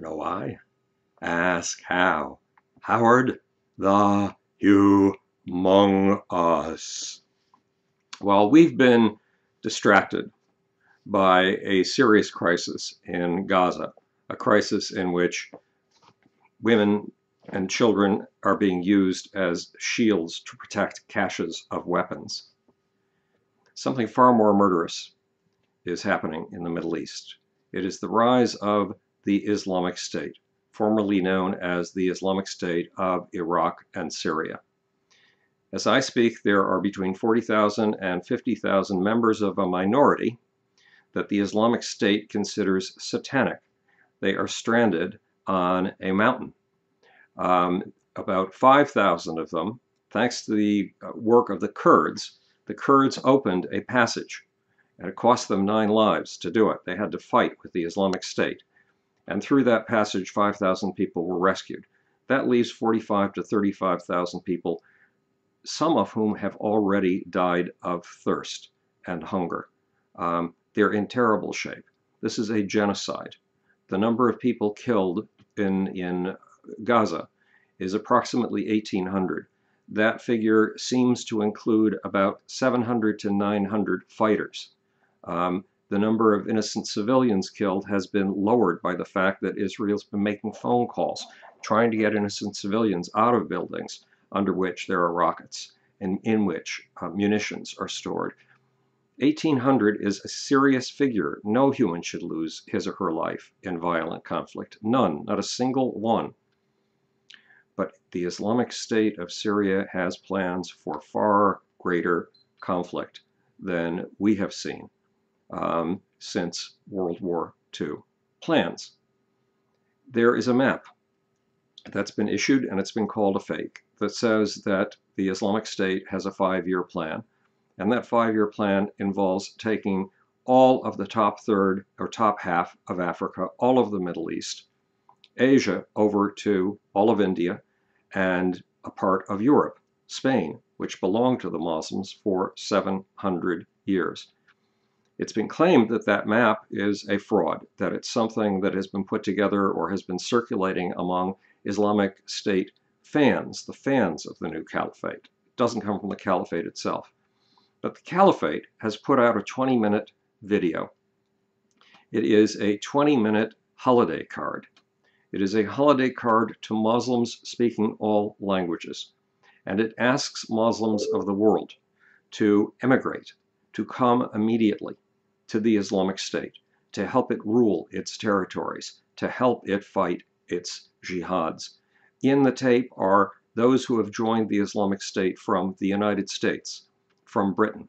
know why? Ask how. Howard the Humongous. Well, we've been distracted by a serious crisis in Gaza, a crisis in which women and children are being used as shields to protect caches of weapons. Something far more murderous is happening in the Middle East. It is the rise of the Islamic State, formerly known as the Islamic State of Iraq and Syria. As I speak, there are between 40,000 and 50,000 members of a minority that the Islamic State considers satanic. They are stranded on a mountain. About 5,000 of them, thanks to the work of the Kurds opened a passage, and it cost them 9 lives to do it. They had to fight with the Islamic State. And through that passage, 5,000 people were rescued. That leaves 45,000 to 35,000 people, some of whom have already died of thirst and hunger. They're in terrible shape. This is a genocide. The number of people killed in Gaza is approximately 1,800. That figure seems to include about 700 to 900 fighters. The number of innocent civilians killed has been lowered by the fact that Israel's been making phone calls, trying to get innocent civilians out of buildings under which there are rockets and in which munitions are stored. 1,800 is a serious figure. No human should lose his or her life in violent conflict. None, not a single one. But the Islamic State of Syria has plans for far greater conflict than we have seen since World War II. Plans. There is a map that's been issued, and it's been called a fake, that says that the Islamic State has a 5-year plan. And that 5-year plan involves taking all of the top third or top half of Africa, all of the Middle East, Asia over to all of India, and a part of Europe, Spain, which belonged to the Muslims for 700 years. It's been claimed that that map is a fraud, that it's something that has been put together or has been circulating among Islamic State fans, the fans of the new caliphate. It doesn't come from the caliphate itself. But the caliphate has put out a 20-minute video. It is a 20-minute holiday card. It is a holiday card to Muslims speaking all languages. And it asks Muslims of the world to emigrate, to come immediately to the Islamic State, to help it rule its territories, to help it fight its jihads. In the tape are those who have joined the Islamic State from the United States, from Britain,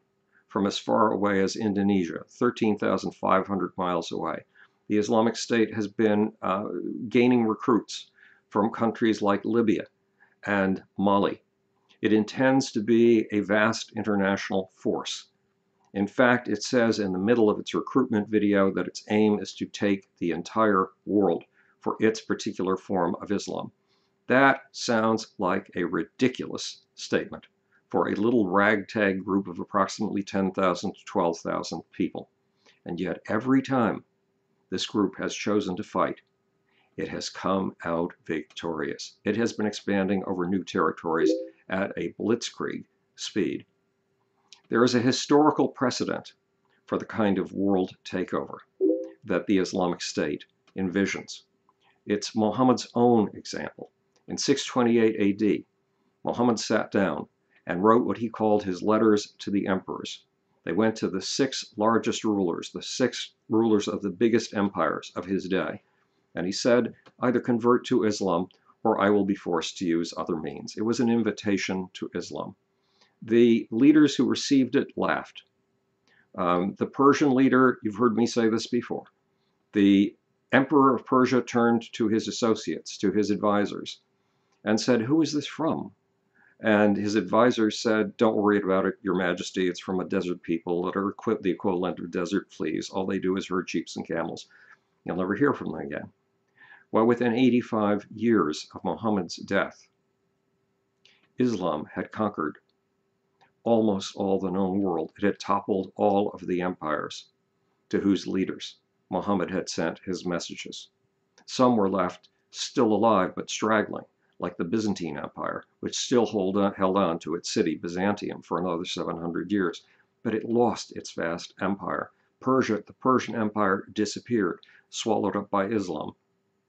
from as far away as Indonesia, 13,500 miles away. The Islamic State has been gaining recruits from countries like Libya and Mali. It intends to be a vast international force. In fact, it says in the middle of its recruitment video that its aim is to take the entire world for its particular form of Islam. That sounds like a ridiculous statement for a little ragtag group of approximately 10,000 to 12,000 people. And yet every time this group has chosen to fight, it has come out victorious. It has been expanding over new territories at a blitzkrieg speed. There is a historical precedent for the kind of world takeover that the Islamic State envisions. It's Muhammad's own example. In 628 AD, Muhammad sat down and wrote what he called his letters to the emperors. They went to the 6 largest rulers, the 6 rulers of the biggest empires of his day. And he said, either convert to Islam or I will be forced to use other means. It was an invitation to Islam. The leaders who received it laughed. The Persian leader, you've heard me say this before, the emperor of Persia turned to his associates, to his advisors, and said, who is this from? And his advisors said, don't worry about it, Your Majesty, it's from a desert people that are the equivalent of desert fleas. All they do is herd sheep and camels. You'll never hear from them again. Well, within 85 years of Muhammad's death, Islam had conquered almost all the known world. It had toppled all of the empires to whose leaders Muhammad had sent his messages. Some were left still alive but straggling, like the Byzantine Empire, which still held on to its city, Byzantium, for another 700 years. But it lost its vast empire. The Persian Empire disappeared, swallowed up by Islam.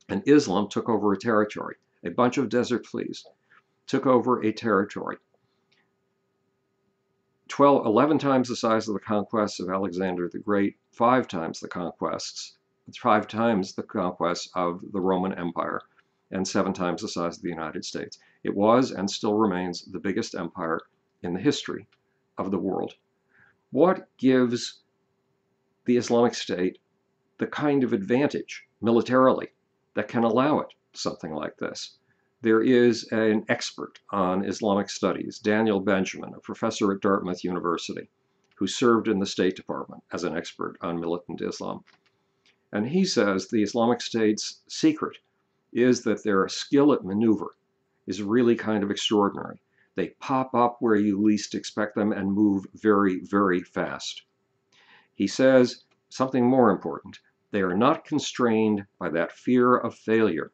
And Islam took over a territory. A bunch of desert fleas took over a territory 11 times the size of the conquests of Alexander the Great, 5 times the conquests of the Roman Empire, and 7 times the size of the United States. It was and still remains the biggest empire in the history of the world. What gives the Islamic State the kind of advantage militarily that can allow it something like this? There is an expert on Islamic studies, Daniel Benjamin, a professor at Dartmouth University, who served in the State Department as an expert on militant Islam. And he says the Islamic State's secret is that their skill at maneuver is really kind of extraordinary. They pop up where you least expect them and move very, very fast. He says something more important. They are not constrained by that fear of failure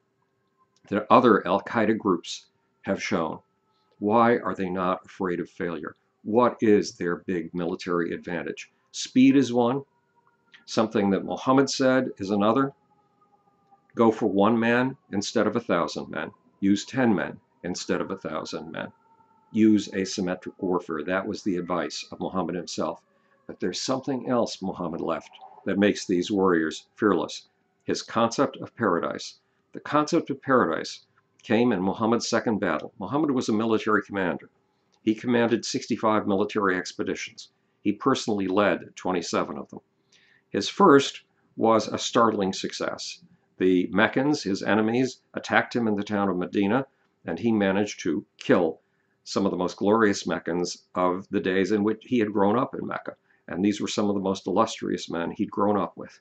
that other al-Qaeda groups have shown. Why are they not afraid of failure? What is their big military advantage? Speed is one. Something that Mohammed said is another. Go for 1 man instead of 1,000 men. Use 10 men instead of 1,000 men. Use asymmetric warfare. That was the advice of Mohammed himself. But there's something else Mohammed left that makes these warriors fearless. His concept of paradise. The concept of paradise came in Muhammad's second battle. Muhammad was a military commander. He commanded 65 military expeditions. He personally led 27 of them. His first was a startling success. The Meccans, his enemies, attacked him in the town of Medina, and he managed to kill some of the most glorious Meccans of the days in which he had grown up in Mecca. And these were some of the most illustrious men he'd grown up with.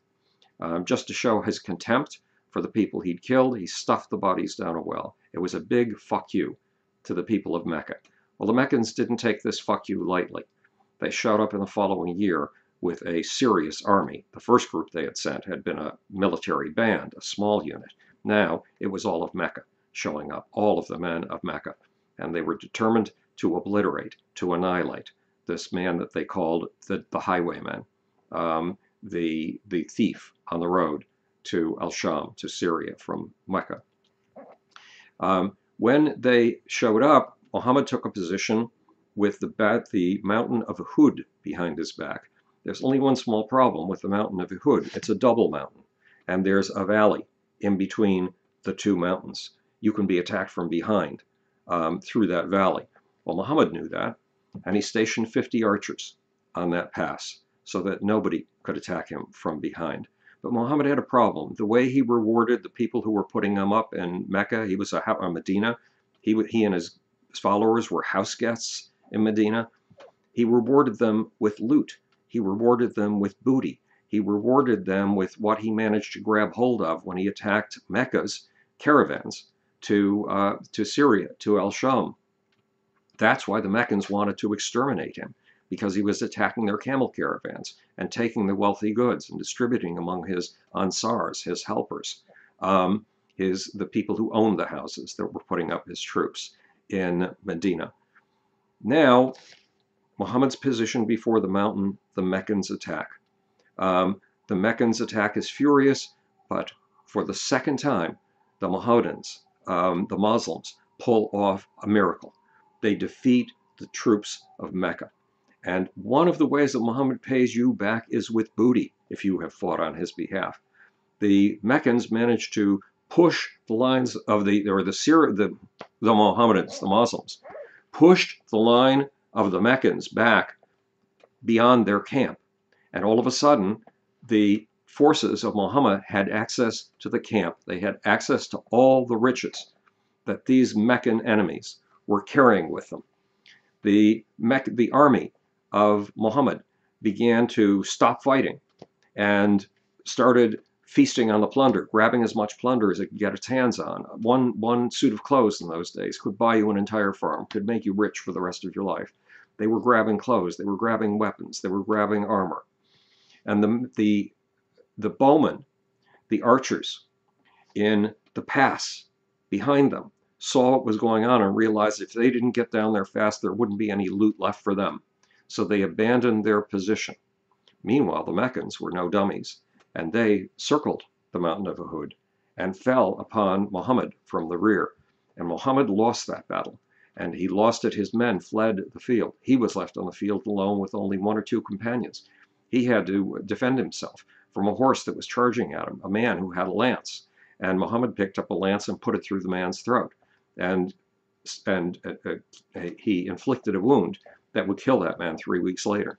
Just to show his contempt for the people he'd killed, he stuffed the bodies down a well. It was a big fuck you to the people of Mecca. Well, the Meccans didn't take this fuck you lightly. They showed up in the following year with a serious army. The first group they had sent had been a military band, a small unit. Now it was all of Mecca showing up, all of the men of Mecca. And they were determined to obliterate, to annihilate this man that they called the highwayman, the thief on the road to Al-Sham, to Syria from Mecca. When they showed up, Muhammad took a position with the mountain of Uhud behind his back. There's only one small problem with the mountain of Uhud. It's a double mountain, and there's a valley in between the two mountains. You can be attacked from behind through that valley. Well, Muhammad knew that, and he stationed 50 archers on that pass so that nobody could attack him from behind. But Muhammad had a problem. The way he rewarded the people who were putting him up in Mecca, he was a Medina. He and his followers were house guests in Medina. He rewarded them with loot. He rewarded them with booty. He rewarded them with what he managed to grab hold of when he attacked Mecca's caravans to Syria, to Al-Sham. That's why the Meccans wanted to exterminate him, because he was attacking their camel caravans and taking the wealthy goods and distributing among his ansars, his helpers, the people who owned the houses that were putting up his troops in Medina. Now, Muhammad's position before the mountain, the Meccans attack. The Meccans attack is furious, but for the second time, the Mohammedans, the Muslims, pull off a miracle. They defeat the troops of Mecca. And one of the ways that Muhammad pays you back is with booty, if you have fought on his behalf. The Meccans managed to push the lines of the Mohammedans, the Muslims, pushed the line of the Meccans back beyond their camp. And all of a sudden, the forces of Muhammad had access to the camp. They had access to all the riches that these Meccan enemies were carrying with them. The army of Muhammad began to stop fighting and started feasting on the plunder, grabbing as much plunder as it could get its hands on. One suit of clothes in those days could buy you an entire farm, could make you rich for the rest of your life. They were grabbing clothes, they were grabbing weapons, they were grabbing armor. And the bowmen, the archers, in the pass behind them saw what was going on and realized if they didn't get down there fast, there wouldn't be any loot left for them. So they abandoned their position. Meanwhile, the Meccans were no dummies, and they circled the mountain of Uhud and fell upon Muhammad from the rear. And Muhammad lost that battle, and he lost it. His men fled the field. He was left on the field alone with only 1 or 2 companions. He had to defend himself from a horse that was charging at him, a man who had a lance. And Muhammad picked up a lance and put it through the man's throat. And he inflicted a wound that would kill that man 3 weeks later.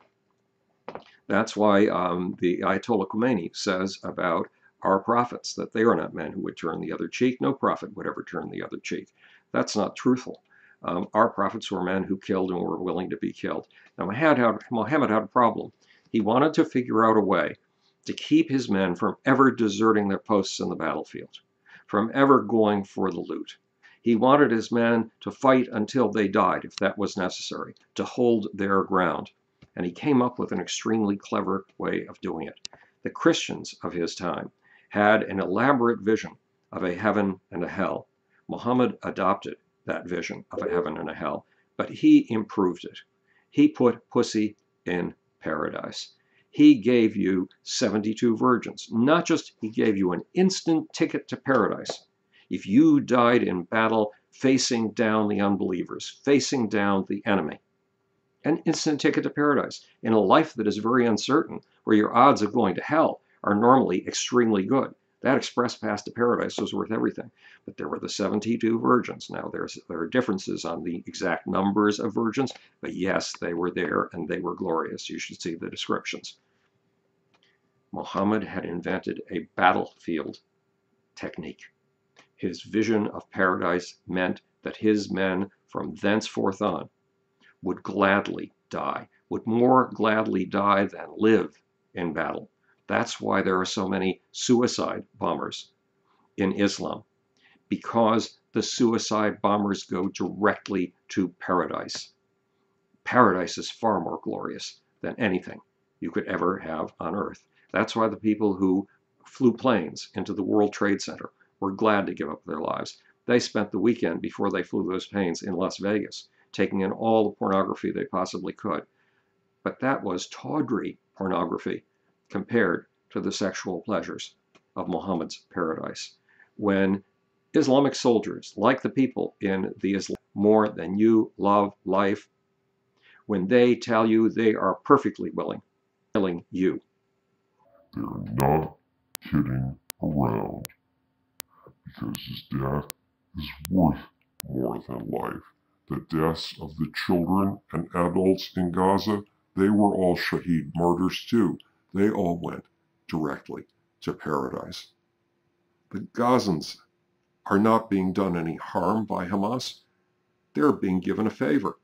That's why the Ayatollah Khomeini says about our prophets that they are not men who would turn the other cheek. No prophet would ever turn the other cheek. That's not truthful. Our prophets were men who killed and were willing to be killed. Now, Mohammed had a problem. He wanted to figure out a way to keep his men from ever deserting their posts in the battlefield, from ever going for the loot. He wanted his men to fight until they died, if that was necessary, to hold their ground. And he came up with an extremely clever way of doing it. The Christians of his time had an elaborate vision of a heaven and a hell. Muhammad adopted that vision of a heaven and a hell, but he improved it. He put pussy in paradise. He gave you 72 virgins. Not just he gave you an instant ticket to paradise. If you died in battle facing down the unbelievers, facing down the enemy, an instant ticket to paradise in a life that is very uncertain, where your odds of going to hell are normally extremely good. That express pass to paradise was worth everything. But there were the 72 virgins. Now, there are differences on the exact numbers of virgins, but yes, they were there and they were glorious. You should see the descriptions. Muhammad had invented a battlefield technique. His vision of paradise meant that his men from thenceforth on would gladly die, would more gladly die than live in battle. That's why there are so many suicide bombers in Islam, because the suicide bombers go directly to paradise. Paradise is far more glorious than anything you could ever have on earth. That's why the people who flew planes into the World Trade Center were glad to give up their lives. They spent the weekend before they flew those planes in Las Vegas, taking in all the pornography they possibly could. But that was tawdry pornography compared to the sexual pleasures of Muhammad's paradise. When Islamic soldiers, like the people in the Islam, more than you love life, when they tell you they are perfectly willing, killing you. They're not kidding around, because his death is worth more than life. The deaths of the children and adults in Gaza, they were all shaheed martyrs too. They all went directly to paradise. The Gazans are not being done any harm by Hamas. They're being given a favor.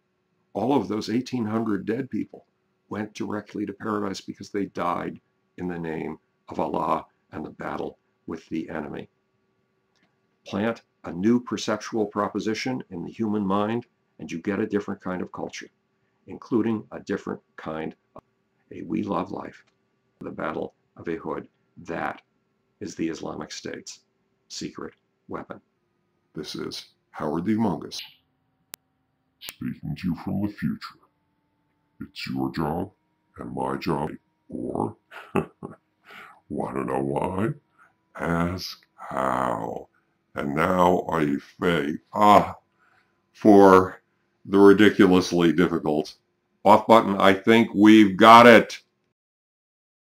All of those 1,800 dead people went directly to paradise because they died in the name of Allah and the battle with the enemy. Plant a new perceptual proposition in the human mind, and you get a different kind of culture, including a different kind of a we love life, the battle of Uhud. That is the Islamic State's secret weapon. This is Howard the Humongous, speaking to you from the future. It's your job and my job, or want to know why? Ask how. And now I say, for the ridiculously difficult off button. I think we've got it.